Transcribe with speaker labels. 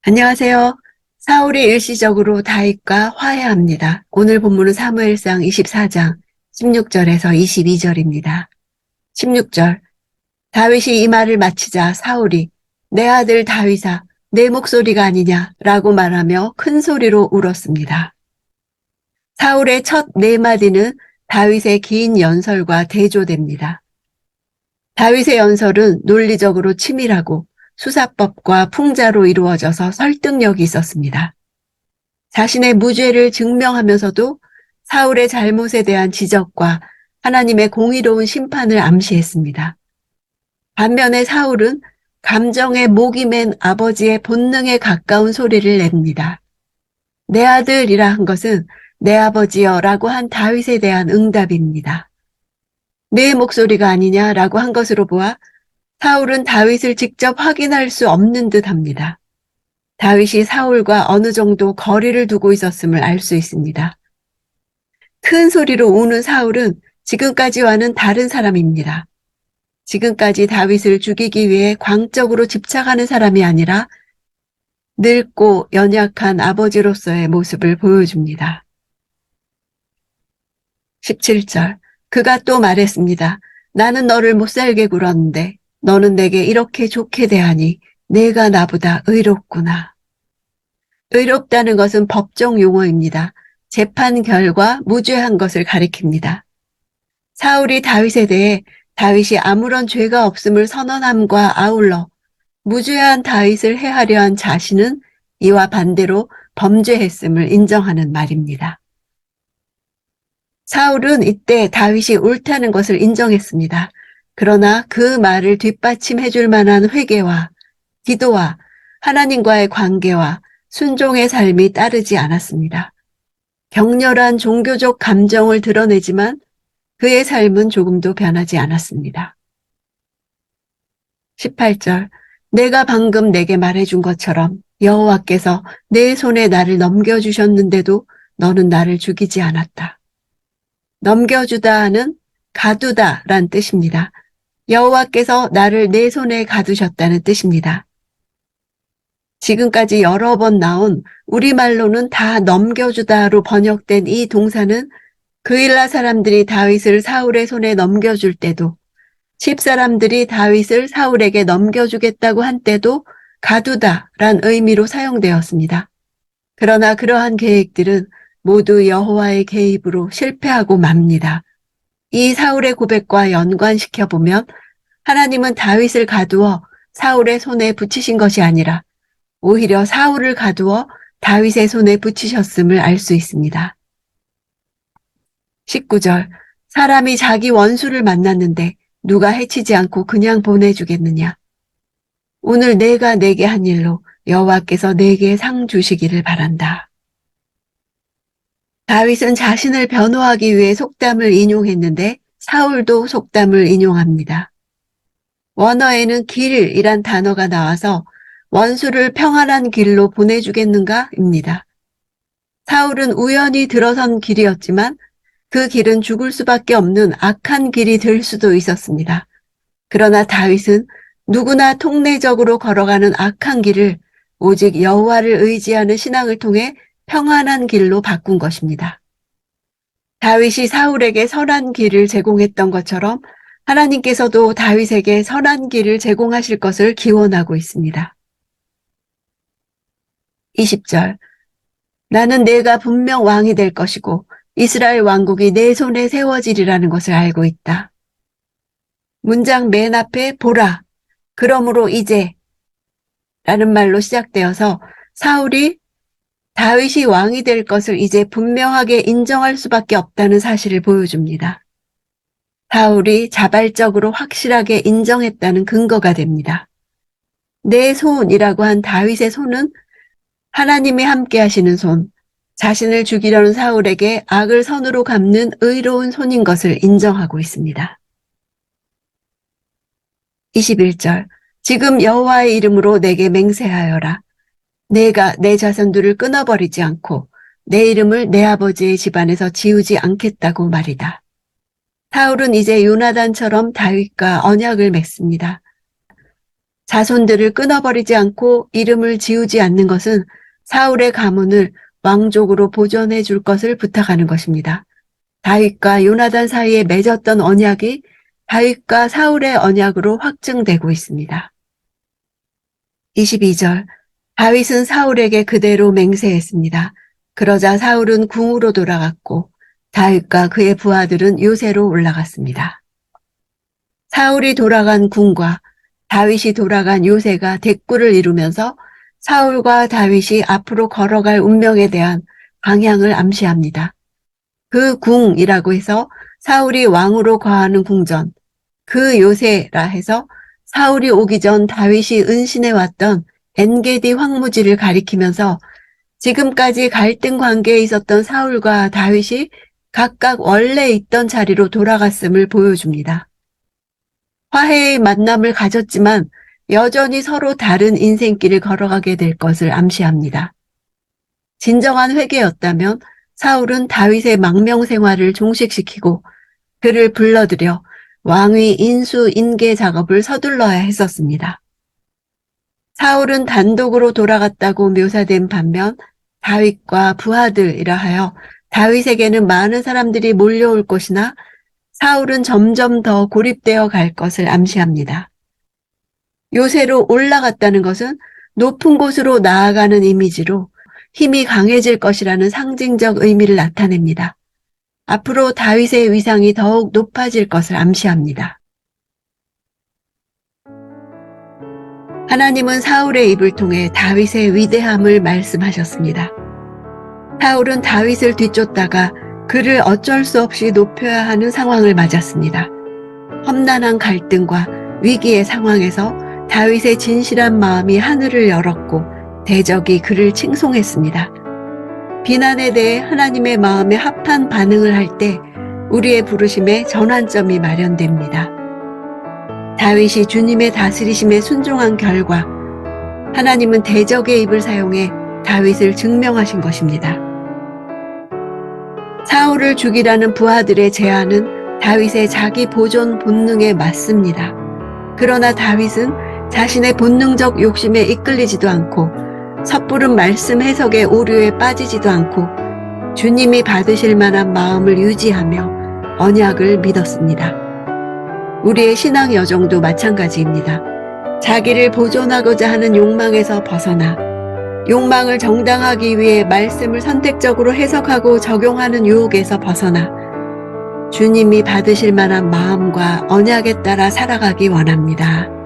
Speaker 1: 안녕하세요. 사울이 일시적으로 다윗과 화해합니다. 오늘 본문은 사무엘상 24장 16절에서 22절입니다. 16절. 다윗이 이 말을 마치자 사울이 내 아들 다윗아 내 목소리가 아니냐 라고 말하며 큰 소리로 울었습니다. 사울의 첫 네 마디는 다윗의 긴 연설과 대조됩니다. 다윗의 연설은 논리적으로 치밀하고 수사법과 풍자로 이루어져서 설득력이 있었습니다. 자신의 무죄를 증명하면서도 사울의 잘못에 대한 지적과 하나님의 공의로운 심판을 암시했습니다. 반면에 사울은 감정에 목이 맨 아버지의 본능에 가까운 소리를 냅니다. 내 아들이라 한 것은 내 아버지여 라고 한 다윗에 대한 응답입니다. 내 목소리가 아니냐라고 한 것으로 보아 사울은 다윗을 직접 확인할 수 없는 듯 합니다. 다윗이 사울과 어느 정도 거리를 두고 있었음을 알 수 있습니다. 큰 소리로 우는 사울은 지금까지와는 다른 사람입니다. 지금까지 다윗을 죽이기 위해 광적으로 집착하는 사람이 아니라 늙고 연약한 아버지로서의 모습을 보여줍니다. 17절. 그가 또 말했습니다. 나는 너를 못살게 굴었는데 너는 내게 이렇게 좋게 대하니 내가 나보다 의롭구나. 의롭다는 것은 법정 용어입니다. 재판 결과 무죄한 것을 가리킵니다. 사울이 다윗에 대해 다윗이 아무런 죄가 없음을 선언함과 아울러 무죄한 다윗을 해하려 한 자신은 이와 반대로 범죄했음을 인정하는 말입니다. 사울은 이때 다윗이 옳다는 것을 인정했습니다. 그러나 그 말을 뒷받침해 줄 만한 회개와 기도와 하나님과의 관계와 순종의 삶이 따르지 않았습니다. 격렬한 종교적 감정을 드러내지만 그의 삶은 조금도 변하지 않았습니다. 18절. 내가 방금 내게 말해준 것처럼 여호와께서 내 손에 나를 넘겨주셨는데도 너는 나를 죽이지 않았다. 넘겨주다는 가두다란 뜻입니다. 여호와께서 나를 내 손에 가두셨다는 뜻입니다. 지금까지 여러 번 나온 우리말로는 다 넘겨주다로 번역된 이 동사는 그일라 사람들이 다윗을 사울의 손에 넘겨줄 때도 집사람들이 다윗을 사울에게 넘겨주겠다고 한 때도 가두다란 의미로 사용되었습니다. 그러나 그러한 계획들은 모두 여호와의 개입으로 실패하고 맙니다. 이 사울의 고백과 연관시켜보면 하나님은 다윗을 가두어 사울의 손에 붙이신 것이 아니라 오히려 사울을 가두어 다윗의 손에 붙이셨음을 알 수 있습니다. 19절. 사람이 자기 원수를 만났는데 누가 해치지 않고 그냥 보내주겠느냐. 오늘 내가 내게 한 일로 여호와께서 내게 상 주시기를 바란다. 다윗은 자신을 변호하기 위해 속담을 인용했는데 사울도 속담을 인용합니다. 원어에는 길이란 단어가 나와서 원수를 평안한 길로 보내주겠는가입니다. 사울은 우연히 들어선 길이었지만 그 길은 죽을 수밖에 없는 악한 길이 될 수도 있었습니다. 그러나 다윗은 누구나 통례적으로 걸어가는 악한 길을 오직 여호와를 의지하는 신앙을 통해 평안한 길로 바꾼 것입니다. 다윗이 사울에게 선한 길을 제공했던 것처럼 하나님께서도 다윗에게 선한 길을 제공하실 것을 기원하고 있습니다. 20절. 나는 내가 분명 왕이 될 것이고 이스라엘 왕국이 내 손에 세워지리라는 것을 알고 있다. 문장 맨 앞에 보라, 그러므로 이제 라는 말로 시작되어서 사울이 다윗이 왕이 될 것을 이제 분명하게 인정할 수밖에 없다는 사실을 보여줍니다. 사울이 자발적으로 확실하게 인정했다는 근거가 됩니다. 내 손이라고 한 다윗의 손은 하나님이 함께 하시는 손, 자신을 죽이려는 사울에게 악을 선으로 갚는 의로운 손인 것을 인정하고 있습니다. 21절. 지금 여호와의 이름으로 내게 맹세하여라. 내가 내 자손들을 끊어버리지 않고 내 이름을 내 아버지의 집안에서 지우지 않겠다고 말이다. 사울은 이제 요나단처럼 다윗과 언약을 맺습니다. 자손들을 끊어버리지 않고 이름을 지우지 않는 것은 사울의 가문을 왕족으로 보존해 줄 것을 부탁하는 것입니다. 다윗과 요나단 사이에 맺었던 언약이 다윗과 사울의 언약으로 확증되고 있습니다. 22절 다윗은 사울에게 그대로 맹세했습니다. 그러자 사울은 궁으로 돌아갔고 다윗과 그의 부하들은 요새로 올라갔습니다. 사울이 돌아간 궁과 다윗이 돌아간 요새가 대꾸를 이루면서 사울과 다윗이 앞으로 걸어갈 운명에 대한 방향을 암시합니다. 그 궁이라고 해서 사울이 왕으로 거하는 궁전, 그 요새라 해서 사울이 오기 전 다윗이 은신해왔던 엔게디 황무지를 가리키면서 지금까지 갈등 관계에 있었던 사울과 다윗이 각각 원래 있던 자리로 돌아갔음을 보여줍니다. 화해의 만남을 가졌지만 여전히 서로 다른 인생길을 걸어가게 될 것을 암시합니다. 진정한 회개였다면 사울은 다윗의 망명 생활을 종식시키고 그를 불러들여 왕위 인수 인계 작업을 서둘러야 했었습니다. 사울은 단독으로 돌아갔다고 묘사된 반면 다윗과 부하들이라 하여 다윗에게는 많은 사람들이 몰려올 것이나 사울은 점점 더 고립되어 갈 것을 암시합니다. 요새로 올라갔다는 것은 높은 곳으로 나아가는 이미지로 힘이 강해질 것이라는 상징적 의미를 나타냅니다. 앞으로 다윗의 위상이 더욱 높아질 것을 암시합니다. 하나님은 사울의 입을 통해 다윗의 위대함을 말씀하셨습니다. 사울은 다윗을 뒤쫓다가 그를 어쩔 수 없이 높여야 하는 상황을 맞았습니다. 험난한 갈등과 위기의 상황에서 다윗의 진실한 마음이 하늘을 열었고 대적이 그를 칭송했습니다. 비난에 대해 하나님의 마음에 합한 반응을 할 때 우리의 부르심에 전환점이 마련됩니다. 다윗이 주님의 다스리심에 순종한 결과 하나님은 대적의 입을 사용해 다윗을 증명하신 것입니다. 사울을 죽이라는 부하들의 제안은 다윗의 자기 보존 본능에 맞습니다. 그러나 다윗은 자신의 본능적 욕심에 이끌리지도 않고 섣부른 말씀 해석의 오류에 빠지지도 않고 주님이 받으실 만한 마음을 유지하며 언약을 믿었습니다. 우리의 신앙 여정도 마찬가지입니다. 자기를 보존하고자 하는 욕망에서 벗어나 욕망을 정당하기 위해 말씀을 선택적으로 해석하고 적용하는 유혹에서 벗어나 주님이 받으실 만한 마음과 언약에 따라 살아가기 원합니다.